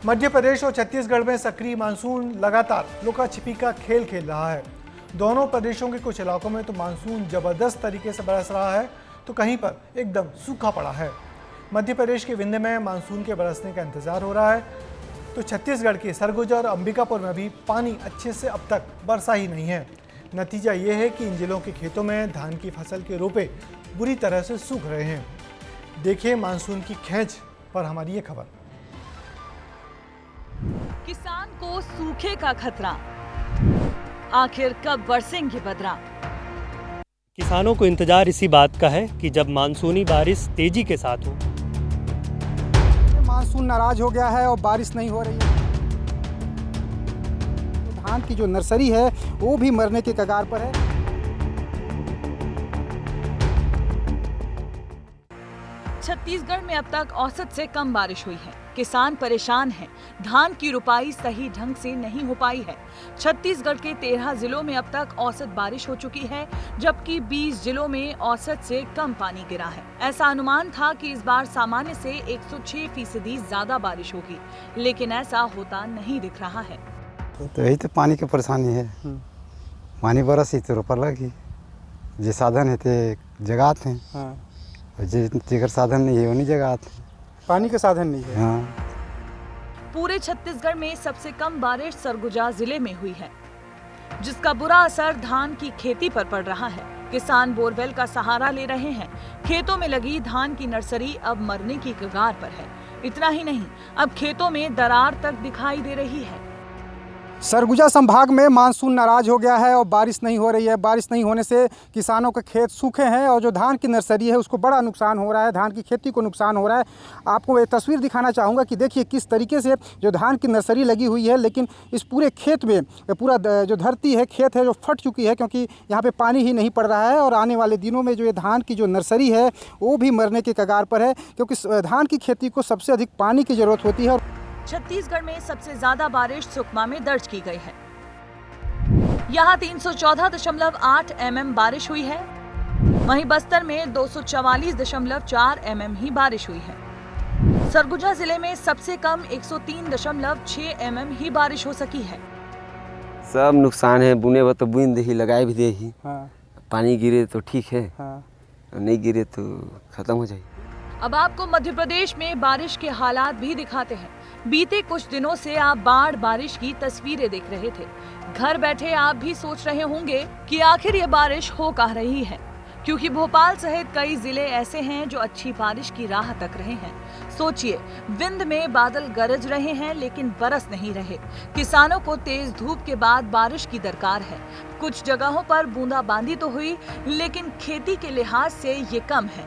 मध्य प्रदेश और छत्तीसगढ़ में सक्रिय मानसून लगातार लुका छिपी का खेल खेल रहा है। दोनों प्रदेशों के कुछ इलाकों में तो मानसून जबरदस्त तरीके से बरस रहा है, तो कहीं पर एकदम सूखा पड़ा है। मध्य प्रदेश के विंध्य में मानसून के बरसने का इंतजार हो रहा है, तो छत्तीसगढ़ के सरगुजा और अंबिकापुर में भी पानी अच्छे से अब तक बरसा ही नहीं है। नतीजा ये है कि इन जिलों के खेतों में धान की फसल के रोपे बुरी तरह से सूख रहे हैं। देखिए मानसून की खेंच पर हमारी ये खबर। किसान को सूखे का खतरा, आखिर कब बरसेंगे बदरा। किसानों को इंतजार इसी बात का है कि जब मानसूनी बारिश तेजी के साथ हो। मानसून नाराज हो गया है और बारिश नहीं हो रही है। धान की जो नर्सरी है वो भी मरने के कगार पर है। छत्तीसगढ़ में अब तक औसत से कम बारिश हुई है। किसान परेशान हैं। धान की रुपाई सही ढंग से नहीं हो पाई है। छत्तीसगढ़ के 13 जिलों में अब तक औसत बारिश हो चुकी है, जबकि 20 जिलों में औसत से कम पानी गिरा है। ऐसा अनुमान था कि इस बार सामान्य से 106% ज्यादा बारिश होगी, लेकिन ऐसा होता नहीं दिख रहा है। तो यही तो पानी की परेशानी है। पानी बरस ही तो रोपा लगी, जे साधन है तो जगात हैं। हाँ। जेकर साधन नहीं है वो नहीं जगात। पानी का साधन नहीं है। हाँ। पूरे छत्तीसगढ़ में सबसे कम बारिश सरगुजा जिले में हुई है, जिसका बुरा असर धान की खेती पर पड़ रहा है। किसान बोरवेल का सहारा ले रहे हैं। खेतों में लगी धान की नर्सरी अब मरने की कगार पर है। इतना ही नहीं, अब खेतों में दरार तक दिखाई दे रही है। सरगुजा संभाग में मानसून नाराज हो गया है और बारिश नहीं हो रही है। बारिश नहीं होने से किसानों के खेत सूखे हैं और जो धान की नर्सरी है उसको बड़ा नुकसान हो रहा है। धान की खेती को नुकसान हो रहा है। आपको एक तस्वीर दिखाना चाहूँगा कि देखिए किस तरीके से जो धान की नर्सरी लगी हुई है, लेकिन इस पूरे खेत में पूरा जो धरती है, खेत है, जो फट चुकी है, क्योंकि यहाँ पर पानी ही नहीं पड़ रहा है। और आने वाले दिनों में जो ये धान की जो नर्सरी है वो भी मरने के कगार पर है, क्योंकि धान की खेती को सबसे अधिक पानी की ज़रूरत होती है। छत्तीसगढ़ में सबसे ज्यादा बारिश सुकमा में दर्ज की गई है। यहाँ 314.8 mm बारिश हुई है। वहीं बस्तर में 244.4 mm ही बारिश हुई है। सरगुजा जिले में सबसे कम 103.6 mm ही बारिश हो सकी है। सब नुकसान है। बुने वो तो बुन दे ही, लगाए भी दे ही। हाँ। पानी गिरे तो ठीक है। हाँ। नहीं गिरे तो खत्म हो जाए। अब आपको मध्य प्रदेश में बारिश के हालात भी दिखाते हैं। बीते कुछ दिनों से आप बाढ़ बारिश की तस्वीरें देख रहे थे। घर बैठे आप भी सोच रहे होंगे कि आखिर ये बारिश हो कहाँ रही है, क्योंकि भोपाल सहित कई जिले ऐसे हैं जो अच्छी बारिश की राह तक रहे हैं। सोचिए, विंध्य में बादल गरज रहे हैं लेकिन बरस नहीं रहे। किसानों को तेज धूप के बाद बारिश की दरकार है। कुछ जगहों पर बूंदाबांदी तो हुई, लेकिन खेती के लिहाज से ये कम है।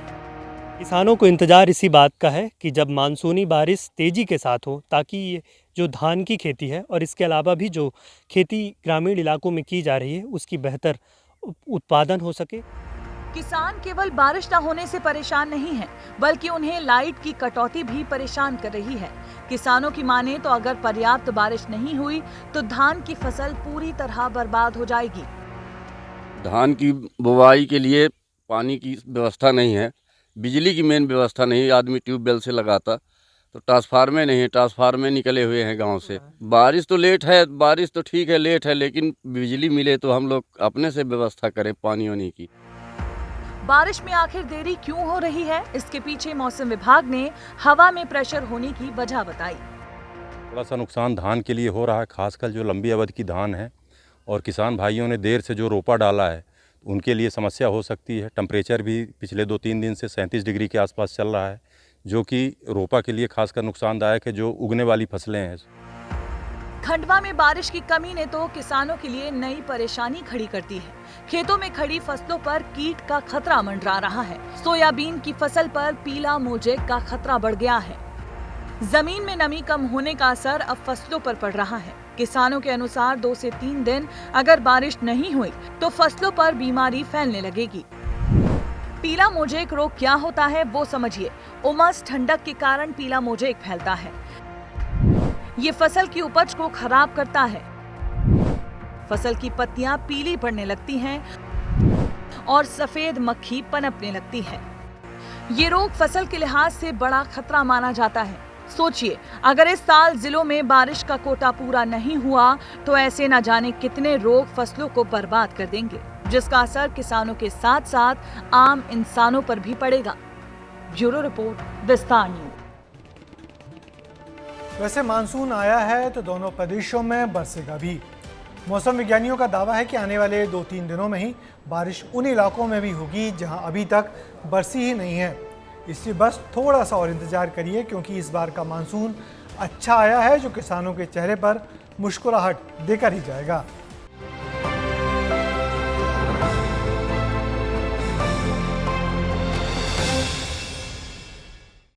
किसानों को इंतजार इसी बात का है कि जब मानसूनी बारिश तेजी के साथ हो, ताकि ये जो धान की खेती है और इसके अलावा भी जो खेती ग्रामीण इलाकों में की जा रही है उसकी बेहतर उत्पादन हो सके। किसान केवल बारिश न होने से परेशान नहीं है, बल्कि उन्हें लाइट की कटौती भी परेशान कर रही है। किसानों की माने तो अगर पर्याप्त बारिश नहीं हुई तो धान की फसल पूरी तरह बर्बाद हो जाएगी। धान की बुवाई के लिए पानी की व्यवस्था नहीं है, बिजली की मेन व्यवस्था नहीं। आदमी ट्यूबवेल से लगाता, तो ट्रांसफार्मर नहीं है, ट्रांसफार्मर निकले हुए हैं गांव से। बारिश तो लेट है, बारिश तो ठीक है लेट है, लेकिन बिजली मिले तो हम लोग अपने से व्यवस्था करें पानी वानी की। बारिश में आखिर देरी क्यों हो रही है, इसके पीछे मौसम विभाग ने हवा में प्रेशर होने की वजह बताई। थोड़ा सा नुकसान धान के लिए हो रहा है, खासकर जो लंबी अवधि की धान है और किसान भाइयों ने देर से जो रोपा डाला है उनके लिए समस्या हो सकती है। टेम्परेचर भी पिछले 2-3 दिन से 37 डिग्री के आसपास चल रहा है, जो कि रोपा के लिए खासकर नुकसानदायक है, जो उगने वाली फसलें हैं। खंडवा में बारिश की कमी ने तो किसानों के लिए नई परेशानी खड़ी कर दी है। खेतों में खड़ी फसलों पर कीट का खतरा मंडरा रहा है। सोयाबीन की फसल पर पीला मोजेक का खतरा बढ़ गया है। जमीन में नमी कम होने का असर अब फसलों पर पड़ रहा है। किसानों के अनुसार 2 से 3 दिन अगर बारिश नहीं हुई तो फसलों पर बीमारी फैलने लगेगी। पीला मोजेक रोग क्या होता है वो समझिए। उमस ठंडक के कारण पीला मोजेक फैलता है। ये फसल की उपज को खराब करता है। फसल की पत्तियां पीली पड़ने लगती हैं और सफेद मक्खी पनपने लगती है। ये रोग फसल के लिहाज से बड़ा खतरा माना जाता है। सोचिए, अगर इस साल जिलों में बारिश का कोटा पूरा नहीं हुआ तो ऐसे न जाने कितने रोग फसलों को बर्बाद कर देंगे, जिसका असर किसानों के साथ साथ आम इंसानों पर भी पड़ेगा। ब्यूरो रिपोर्ट, विस्तार न्यूज। वैसे मानसून आया है तो दोनों प्रदेशों में बरसेगा भी। मौसम विज्ञानियों का दावा है कि आने वाले 2-3 दिनों में ही बारिश उन इलाकों में भी होगी जहां अभी तक बरसी ही नहीं है। इसलिए बस थोड़ा सा और इंतजार करिए, क्योंकि इस बार का मानसून अच्छा आया है जो किसानों के चेहरे पर मुस्कुराहट देकर ही जाएगा।